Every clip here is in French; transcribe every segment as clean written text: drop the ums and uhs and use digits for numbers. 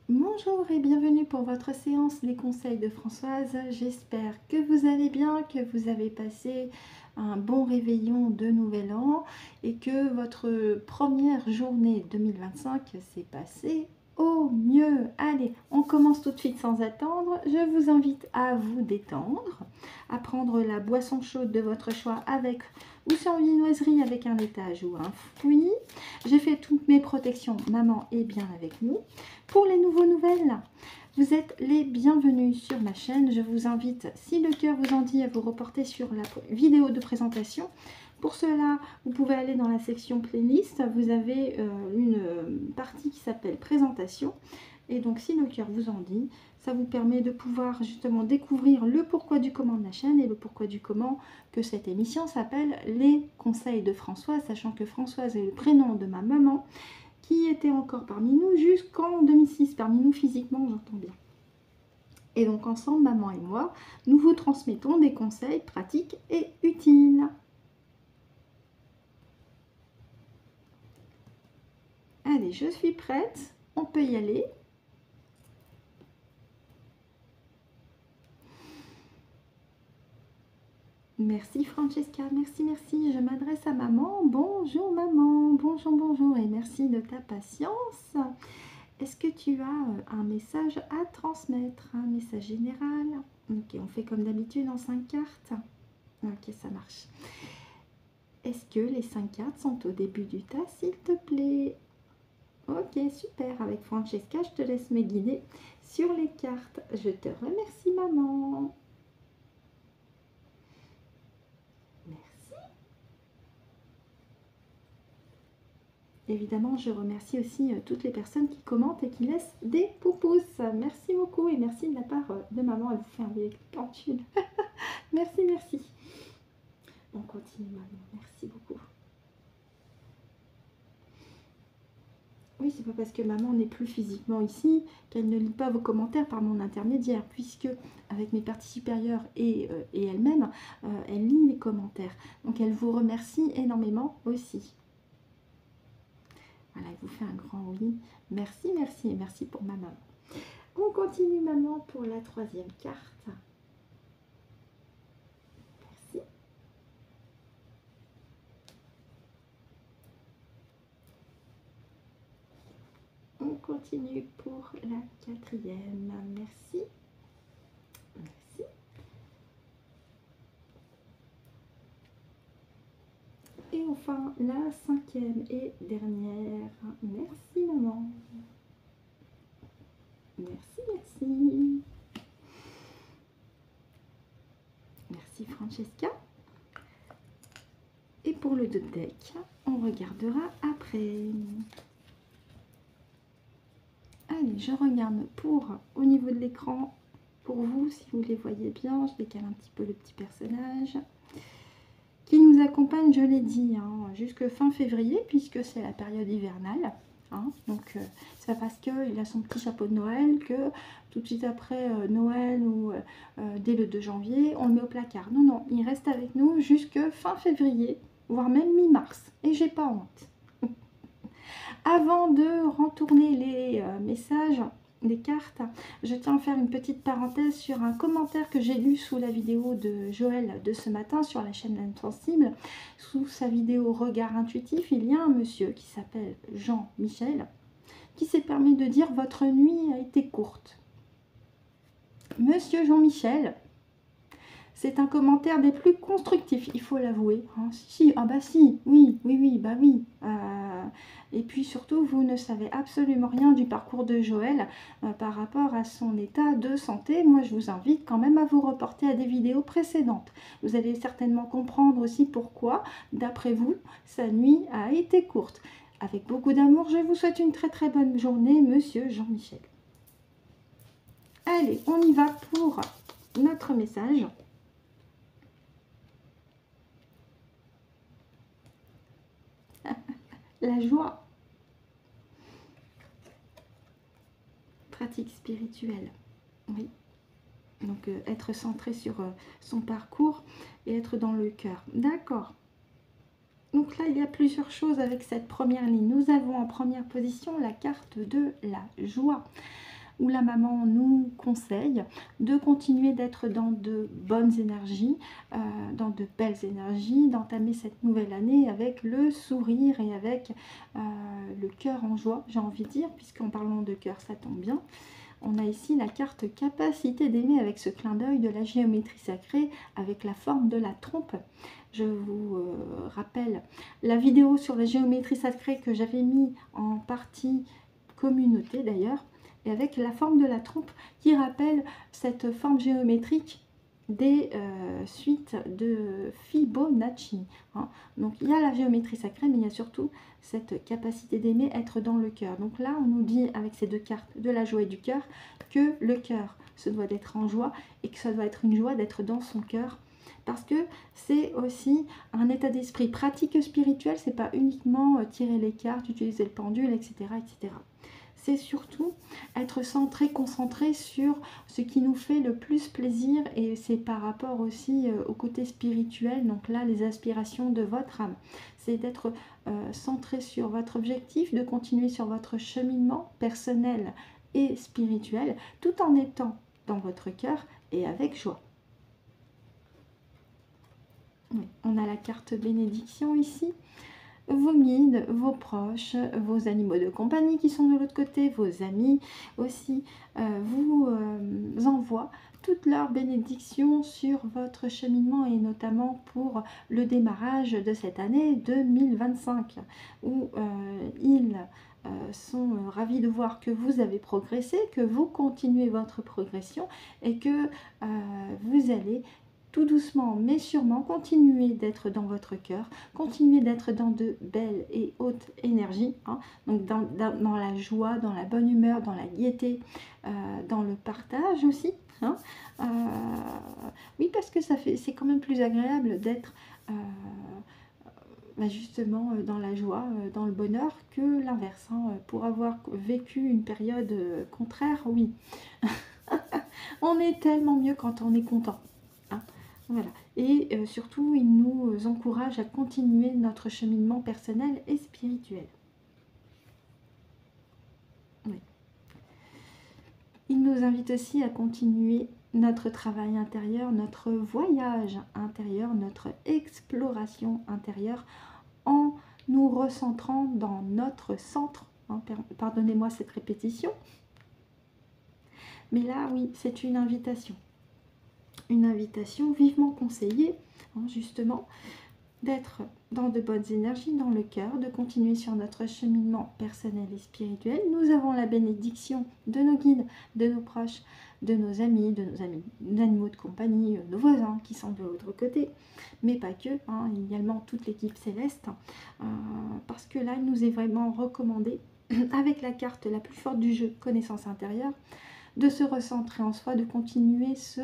Bonjour et bienvenue pour votre séance des conseils de Françoise. J'espère que vous allez bien, que vous avez passé un bon réveillon de Nouvel An et que votre première journée 2025 s'est passée au mieux. Allez, on commence tout de suite sans attendre. Je vous invite à vous détendre, à prendre la boisson chaude de votre choix avec ou sans viennoiserie avec un laitage ou un fruit. J'ai fait toutes mes protections. Maman est bien avec nous. Pour les nouvelles, vous êtes les bienvenus sur ma chaîne. Je vous invite, si le cœur vous en dit, à vous reporter sur la vidéo de présentation. Pour cela, vous pouvez aller dans la section playlist. Vous avez une partie qui s'appelle présentation. Et donc, si le cœur vous en dit, ça vous permet de pouvoir justement découvrir le pourquoi du comment de la chaîne et le pourquoi du comment que cette émission s'appelle Les Conseils de Françoise, sachant que Françoise est le prénom de ma maman, qui était encore parmi nous jusqu'en 2006, parmi nous physiquement, j'entends bien. Et donc ensemble, maman et moi, nous vous transmettons des conseils pratiques et utiles. Allez, je suis prête, on peut y aller. Merci Francesca, merci, merci. Je m'adresse à maman. Bonjour maman, bonjour et merci de ta patience. Est-ce que tu as un message à transmettre, un message général? Ok, on fait comme d'habitude en 5 cartes. Ok, ça marche. Est-ce que les 5 cartes sont au début du tas, s'il te plaît? Ok, super. Avec Francesca, je te laisse me guider sur les cartes. Je te remercie, maman. Merci. Évidemment, je remercie aussi toutes les personnes qui commentent et qui laissent des pouces. Merci beaucoup et merci de la part de maman. Elle vous fait un vieil cantule. Merci, merci. On continue, maman. Merci beaucoup. Oui, c'est pas parce que maman n'est plus physiquement ici qu'elle ne lit pas vos commentaires par mon intermédiaire, puisque avec mes parties supérieures et elle-même, elle lit les commentaires. Donc elle vous remercie énormément aussi. Voilà, elle vous fait un grand oui. Merci, merci et merci pour ma maman. On continue maman pour la 3e carte. Merci. On continue pour la 4e. Merci. Merci. Et enfin, la 5e et dernière. Merci maman. Merci, merci. Merci Francesca. Et pour le deck, on regardera après. Allez, je regarde au niveau de l'écran, pour vous, si vous les voyez bien, je décale un petit peu le petit personnage, qui nous accompagne, je l'ai dit, jusque fin février, puisque c'est la période hivernale. Donc, c'est pas parce qu'il a son petit chapeau de Noël que tout de suite après Noël ou dès le 2 janvier, on le met au placard. Non, non, il reste avec nous jusque fin février, voire même mi-mars. Et j'ai pas honte. Avant de retourner les messages, les cartes, je tiens à faire une petite parenthèse sur un commentaire que j'ai lu sous la vidéo de Joël de ce matin sur la chaîne L'Insensible. Sous sa vidéo Regard intuitif, il y a un monsieur qui s'appelle Jean-Michel qui s'est permis de dire « Votre nuit a été courte ». Monsieur Jean-Michel, c'est un commentaire des plus constructifs, il faut l'avouer. Si, ah bah si, oui, bah oui. Et puis surtout, vous ne savez absolument rien du parcours de Joël par rapport à son état de santé. Moi, je vous invite quand même à vous reporter à des vidéos précédentes. Vous allez certainement comprendre aussi pourquoi, d'après vous, sa nuit a été courte. Avec beaucoup d'amour, je vous souhaite une très très bonne journée, monsieur Jean-Michel. Allez, on y va pour notre message. La joie. Pratique spirituelle. Oui. Donc, être centré sur son parcours et être dans le cœur. D'accord. Donc là, il y a plusieurs choses avec cette première ligne. Nous avons en première position la carte de la joie. où la maman nous conseille de continuer d'être dans de bonnes énergies, dans de belles énergies, d'entamer cette nouvelle année avec le sourire et avec le cœur en joie, j'ai envie de dire, puisqu'en parlant de cœur, ça tombe bien. On a ici la carte capacité d'aimer avec ce clin d'œil de la géométrie sacrée avec la forme de la trompe. Je vous rappelle la vidéo sur la géométrie sacrée que j'avais mis en partie communauté d'ailleurs, et avec la forme de la trompe qui rappelle cette forme géométrique des suites de Fibonacci. Hein. Donc il y a la géométrie sacrée, mais il y a surtout cette capacité d'aimer, être dans le cœur. Donc là, on nous dit avec ces deux cartes de la joie et du cœur que le cœur se doit d'être en joie et que ça doit être une joie d'être dans son cœur. Parce que c'est aussi un état d'esprit pratique spirituel, c'est pas uniquement tirer les cartes, utiliser le pendule, etc. etc. C'est surtout être centré, concentré sur ce qui nous fait le plus plaisir, et c'est par rapport aussi au côté spirituel, donc là les aspirations de votre âme. C'est d'être centré sur votre objectif, de continuer sur votre cheminement personnel et spirituel, tout en étant dans votre cœur et avec joie. Oui, on a la carte bénédiction ici. Vos guides, vos proches, vos animaux de compagnie qui sont de l'autre côté, vos amis aussi, vous envoient toutes leurs bénédictions sur votre cheminement, et notamment pour le démarrage de cette année 2025, où ils sont ravis de voir que vous avez progressé, que vous continuez votre progression et que vous allez tout doucement mais sûrement continuez d'être dans votre cœur, continuez d'être dans de belles et hautes énergies, hein, donc dans la joie, dans la bonne humeur, dans la gaieté, dans le partage aussi, hein, oui, parce que c'est quand même plus agréable d'être justement dans la joie, dans le bonheur, que l'inverse, hein, pour avoir vécu une période contraire, oui. On est tellement mieux quand on est content. Voilà. Et surtout, il nous encourage à continuer notre cheminement personnel et spirituel. Oui. Il nous invite aussi à continuer notre travail intérieur, notre voyage intérieur, notre exploration intérieure, en nous recentrant dans notre centre. Hein, pardonnez-moi cette répétition. Mais là, oui, c'est une invitation. Une invitation vivement conseillée, hein, justement, d'être dans de bonnes énergies, dans le cœur, de continuer sur notre cheminement personnel et spirituel. Nous avons la bénédiction de nos guides, de nos proches, de nos amis, d'animaux de compagnie, nos voisins qui sont de l'autre côté, mais pas que, hein, également toute l'équipe céleste, parce que là, il nous est vraiment recommandé, avec la carte la plus forte du jeu, connaissance intérieure, de se recentrer en soi, de continuer ce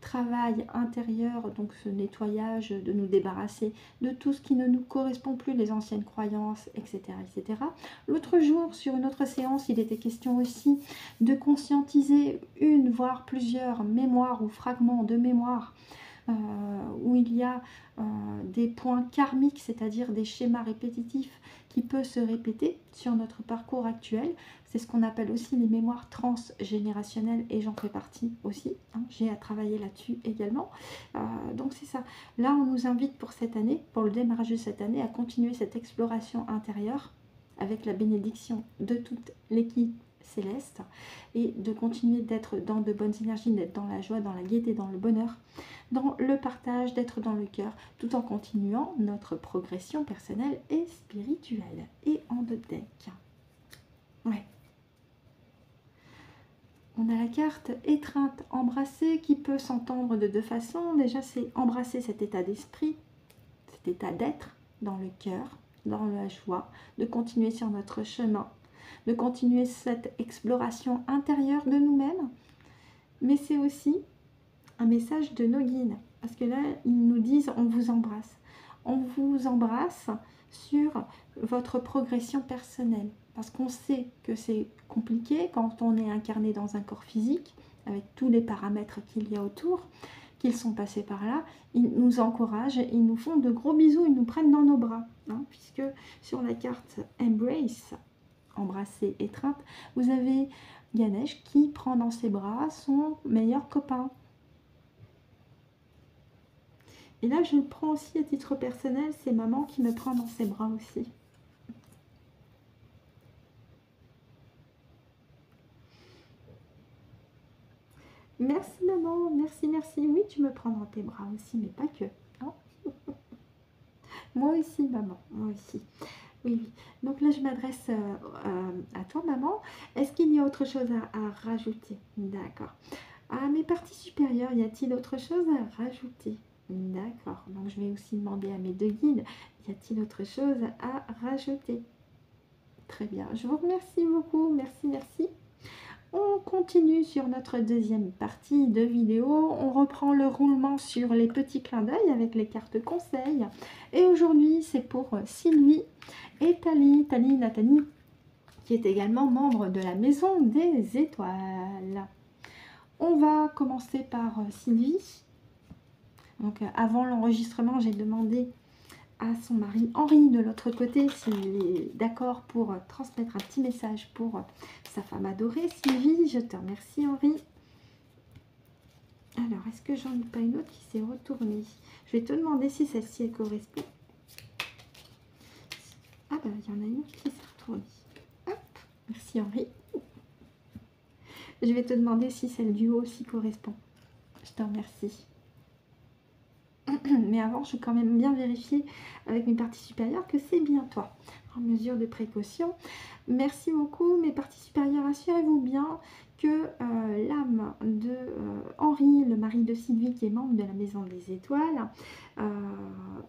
travail intérieur, donc ce nettoyage, de nous débarrasser de tout ce qui ne nous correspond plus, les anciennes croyances, etc. etc. L'autre jour, sur une autre séance, il était question aussi de conscientiser une, voire plusieurs mémoires ou fragments de mémoire où il y a des points karmiques, c'est-à-dire des schémas répétitifs qui peuvent se répéter sur notre parcours actuel. C'est ce qu'on appelle aussi les mémoires transgénérationnelles, et j'en fais partie aussi, hein. J'ai à travailler là-dessus également. Donc c'est ça. Là, on nous invite pour cette année, pour le démarrage de cette année, à continuer cette exploration intérieure avec la bénédiction de toute l'équipe céleste, et de continuer d'être dans de bonnes énergies, d'être dans la joie, dans la gaieté, dans le bonheur, dans le partage, d'être dans le cœur, tout en continuant notre progression personnelle et spirituelle. Et en deux decks. Ouais. On a la carte étreinte, embrasser, qui peut s'entendre de deux façons. Déjà, c'est embrasser cet état d'esprit, cet état d'être dans le cœur, dans la joie, de continuer sur notre chemin, de continuer cette exploration intérieure de nous-mêmes. Mais c'est aussi un message de nos guides, parce que là, ils nous disent on vous embrasse. On vous embrasse sur votre progression personnelle, parce qu'on sait que c'est compliqué quand on est incarné dans un corps physique, avec tous les paramètres qu'il y a autour, qu'ils sont passés par là. Ils nous encouragent, ils nous font de gros bisous, ils nous prennent dans nos bras, hein, puisque sur la carte Embrace, embrasser, étreinte, vous avez Ganesh qui prend dans ses bras son meilleur copain. Et là, je le prends aussi à titre personnel, c'est maman qui me prend dans ses bras aussi. Merci maman, merci, merci. Oui, tu me prends dans tes bras aussi, mais pas que. Hein. Moi aussi, maman, moi aussi. Oui, oui. Donc là, je m'adresse à toi, maman. Est-ce qu'il y a autre chose à rajouter? D'accord. À mes parties supérieures, y a-t-il autre chose à rajouter? D'accord. Donc, je vais aussi demander à mes deux guides, y a-t-il autre chose à rajouter? Très bien. Je vous remercie beaucoup. Merci, merci. On continue sur notre deuxième partie de vidéo. On reprend le roulement sur les petits clins d'œil avec les cartes conseils. Et aujourd'hui, c'est pour Sylvie et Tali, Nathalie, qui est également membre de la Maison des Étoiles. On va commencer par Sylvie. Donc, avant l'enregistrement, j'ai demandé à son mari Henri de l'autre côté s'il est d'accord pour transmettre un petit message pour sa femme adorée Sylvie. Je te remercie Henri. Alors, est-ce que j'en ai pas une autre qui s'est retournée? Je vais te demander si celle-ci elle correspond. Ah ben, il y en a une autre qui s'est retournée. Hop, merci Henri. Je vais te demander si celle du haut aussi correspond. Je te remercie. Mais avant, je vais quand même bien vérifier avec mes parties supérieures que c'est bien toi. En mesure de précaution. Merci beaucoup, mes parties supérieures. Assurez-vous bien que l'âme de Henri, le mari de Sylvie, qui est membre de la Maison des Étoiles,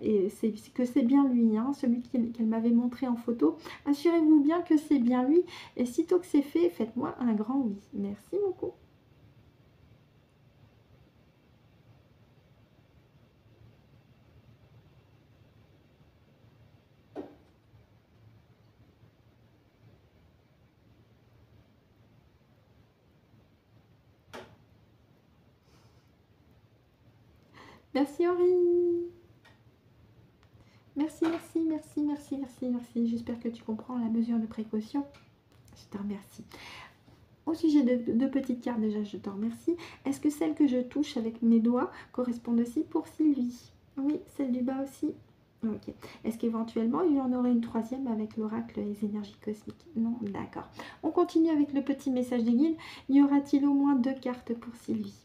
et que c'est bien lui, hein, celui qu'elle m'avait montré en photo. Assurez-vous bien que c'est bien lui. Et sitôt que c'est fait, faites-moi un grand oui. Merci beaucoup. Merci Henri. Merci, merci, merci, merci, merci, merci. J'espère que tu comprends la mesure de précaution. Je te remercie. Au sujet de petites cartes, déjà, je te remercie. Est-ce que celles que je touche avec mes doigts correspondent aussi pour Sylvie? Oui, celle du bas aussi. Ok. Est-ce qu'éventuellement, il y en aurait une troisième avec l'oracle et les énergies cosmiques? Non, d'accord. On continue avec le petit message des guides. Y aura-t-il au moins 2 cartes pour Sylvie?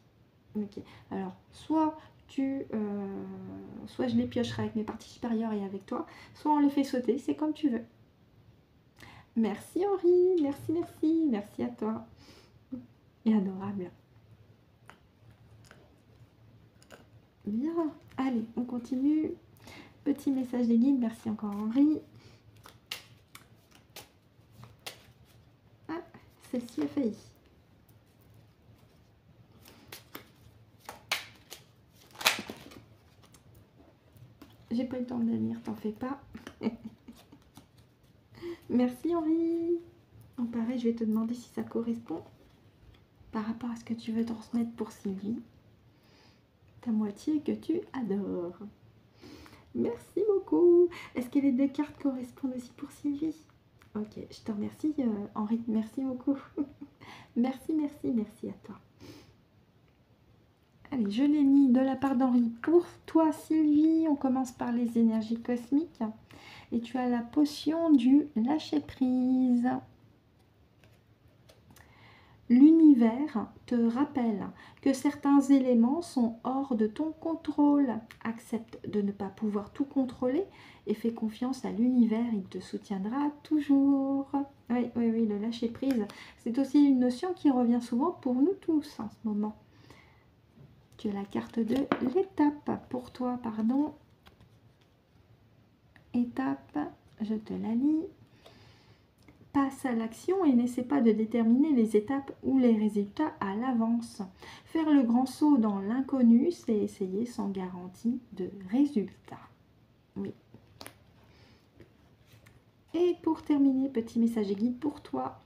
Ok. Alors, soit je les piocherai avec mes parties supérieures et avec toi, soit on les fait sauter, c'est comme tu veux. Merci Henri, merci, merci, merci à toi. Et adorable. Bien, allez, on continue. Petit message des guides, merci encore Henri. Ah, celle-ci a failli. J'ai pas eu le temps de la lire, t'en fais pas. Merci Henri. En pareil, je vais te demander si ça correspond par rapport à ce que tu veux transmettre pour Sylvie. Ta moitié que tu adores. Merci beaucoup. Est-ce que les 2 cartes correspondent aussi pour Sylvie? Ok, je te remercie Henri. Merci beaucoup. Merci, merci, merci à toi. Allez, je l'ai mis de la part d'Henri pour toi Sylvie. On commence par les énergies cosmiques. Et tu as la potion du lâcher-prise. L'univers te rappelle que certains éléments sont hors de ton contrôle. Accepte de ne pas pouvoir tout contrôler et fais confiance à l'univers, il te soutiendra toujours. Oui, oui, oui, le lâcher-prise, c'est aussi une notion qui revient souvent pour nous tous en ce moment. Tu as la carte de l'étape pour toi, pardon. Étape, je te la lis. Passe à l'action et n'essaie pas de déterminer les étapes ou les résultats à l'avance. Faire le grand saut dans l'inconnu, c'est essayer sans garantie de résultat. Oui. Et pour terminer, petit message et guide pour toi.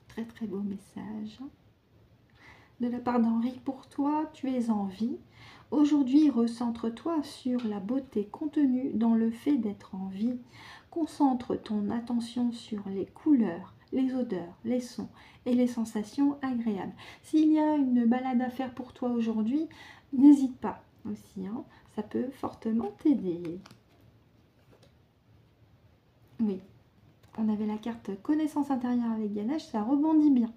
Très très beau message. De la part d'Henri pour toi, tu es en vie. Aujourd'hui, recentre-toi sur la beauté contenue dans le fait d'être en vie. Concentre ton attention sur les couleurs, les odeurs, les sons et les sensations agréables. S'il y a une balade à faire pour toi aujourd'hui, n'hésite pas aussi, hein, ça peut fortement t'aider. Oui, on avait la carte connaissance intérieure avec Ganesh, ça rebondit bien.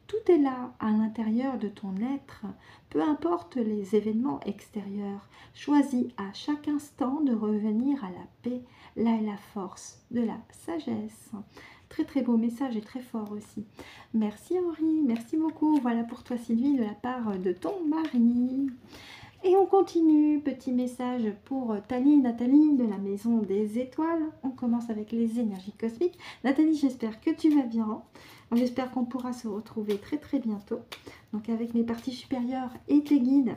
Tout est là à l'intérieur de ton être, peu importe les événements extérieurs. Choisis à chaque instant de revenir à la paix. Là est la force de la sagesse. Très très beau message et très fort aussi. Merci Henri, merci beaucoup. Voilà pour toi Sylvie de la part de ton mari. Et on continue, petit message pour Nathalie de la Maison des Étoiles. On commence avec les énergies cosmiques. Nathalie, j'espère que tu vas bien. J'espère qu'on pourra se retrouver très très bientôt. Donc avec mes parties supérieures et tes guides,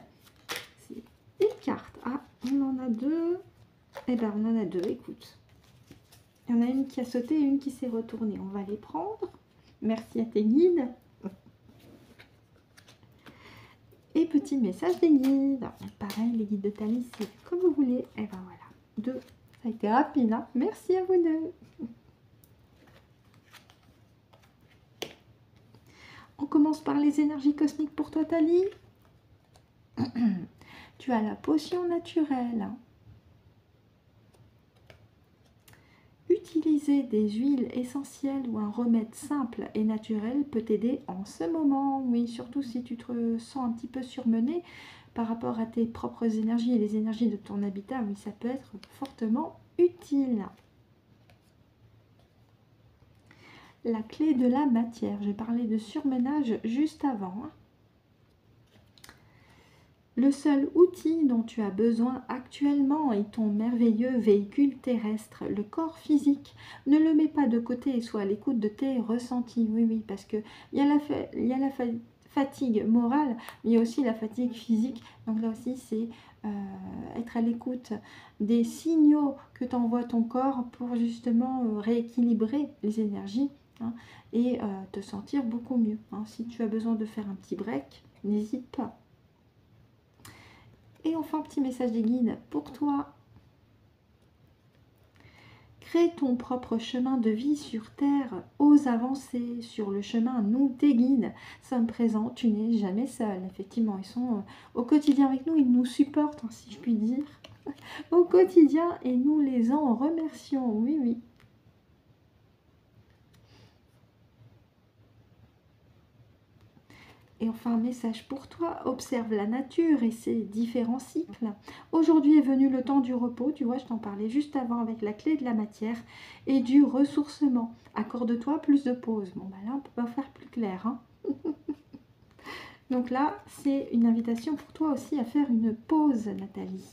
c'est une carte. Ah, on en a deux. Eh bien, on en a deux, écoute. Il y en a une qui a sauté et une qui s'est retournée. On va les prendre. Merci à tes guides. Et petit message des guides. Pareil, les guides de Thalie, c'est comme vous voulez. Et ben voilà, deux. Ça a été rapide, hein. Merci à vous deux. On commence par les énergies cosmiques pour toi, Thalie. Tu as la potion naturelle. Utiliser des huiles essentielles ou un remède simple et naturel peut t'aider en ce moment. Oui, surtout si tu te sens un petit peu surmené par rapport à tes propres énergies et les énergies de ton habitat. Oui, ça peut être fortement utile. La clé de la matière. J'ai parlé de surmenage juste avant. Le seul outil dont tu as besoin actuellement est ton merveilleux véhicule terrestre, le corps physique. Ne le mets pas de côté et sois à l'écoute de tes ressentis. Oui, oui, parce qu'il y a la fatigue morale, mais il y a aussi la fatigue physique. Donc là aussi, c'est être à l'écoute des signaux que t'envoie ton corps pour justement rééquilibrer les énergies, hein, et te sentir beaucoup mieux. Hein. Si tu as besoin de faire un petit break, n'hésite pas. Et enfin, petit message des guides pour toi. Crée ton propre chemin de vie sur Terre. Ose avancer sur le chemin. Nous, tes guides, sommes présents. Tu n'es jamais seul. Effectivement, ils sont au quotidien avec nous. Ils nous supportent, hein, si je puis dire, au quotidien. Et nous les en remercions. Oui, oui. Et enfin, un message pour toi, observe la nature et ses différents cycles. Aujourd'hui est venu le temps du repos, tu vois, je t'en parlais juste avant avec la clé de la matière et du ressourcement. Accorde-toi plus de pause. Bon, bah là, on peut pas faire plus clair, hein. Donc là, c'est une invitation pour toi aussi à faire une pause, Nathalie,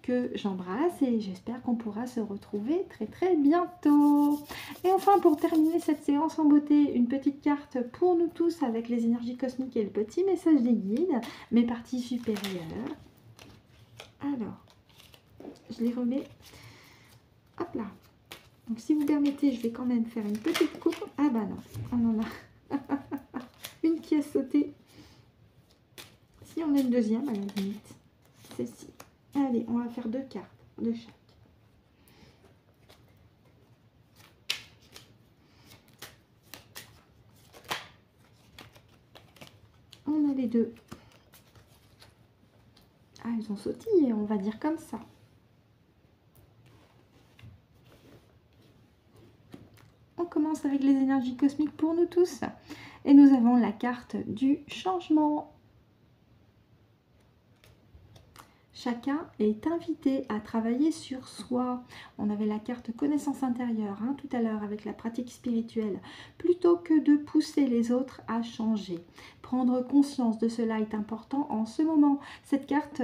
que j'embrasse et j'espère qu'on pourra se retrouver très très bientôt. Et enfin, pour terminer cette séance en beauté, une petite carte pour nous tous avec les énergies cosmiques et le petit message des guides, mes parties supérieures. Alors, je les remets, hop là. Donc si vous permettez, je vais quand même faire une petite coupe. Ah bah non, on en a une qui a sauté. Si on a une deuxième, à la limite, celle-ci. Allez, on va faire deux cartes de chaque. On a les deux. Ah, elles ont sautillé, on va dire comme ça. On commence avec les énergies cosmiques pour nous tous. Et nous avons la carte du changement. Chacun est invité à travailler sur soi. On avait la carte connaissance intérieure, hein, tout à l'heure avec la pratique spirituelle. Plutôt que de pousser les autres à changer. Prendre conscience de cela est important en ce moment. Cette carte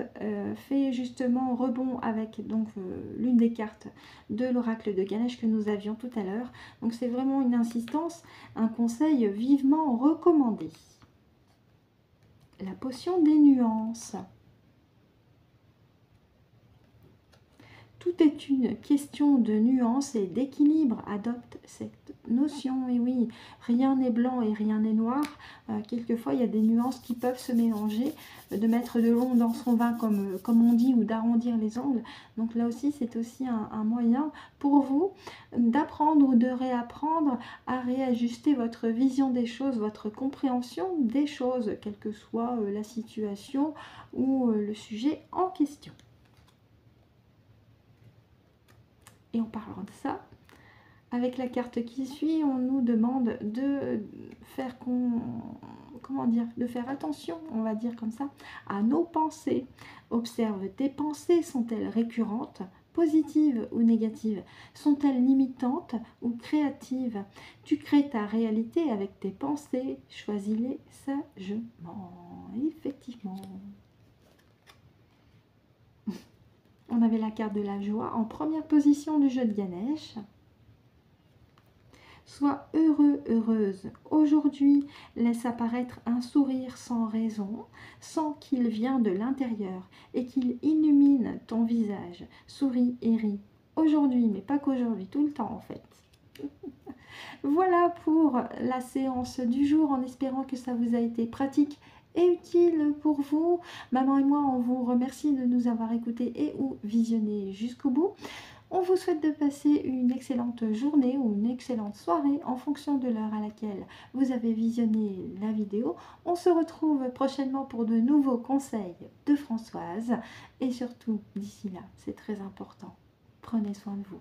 fait justement rebond avec donc l'une des cartes de l'oracle de Ganesh que nous avions tout à l'heure. Donc c'est vraiment une insistance, un conseil vivement recommandé. La potion des nuances. Tout est une question de nuance et d'équilibre. Adopte cette notion. Et oui, rien n'est blanc et rien n'est noir. Quelquefois, il y a des nuances qui peuvent se mélanger. De mettre de l'ombre dans son vin, comme on dit, ou d'arrondir les angles. Donc là aussi, c'est aussi un moyen pour vous d'apprendre ou de réapprendre à réajuster votre vision des choses, votre compréhension des choses, quelle que soit la situation ou le sujet en question. Et en parlant de ça, avec la carte qui suit, on nous demande de faire de faire attention, on va dire comme ça, à nos pensées. Observe tes pensées, sont-elles récurrentes, positives ou négatives? Sont-elles limitantes ou créatives? Tu crées ta réalité avec tes pensées, choisis-les sagement. Effectivement. On avait la carte de la joie en première position du jeu de Ganesh. Sois heureux, heureuse. Aujourd'hui, laisse apparaître un sourire sans raison, sans qu'il vienne de l'intérieur et qu'il illumine ton visage. Souris et ris. Aujourd'hui, mais pas qu'aujourd'hui, tout le temps en fait. Voilà pour la séance du jour, en espérant que ça vous a été pratique et utile pour vous. Maman et moi, on vous remercie de nous avoir écoutés et ou visionnés jusqu'au bout. On vous souhaite de passer une excellente journée ou une excellente soirée en fonction de l'heure à laquelle vous avez visionné la vidéo. On se retrouve prochainement pour de nouveaux conseils de Françoise. Et surtout, d'ici là, c'est très important, prenez soin de vous.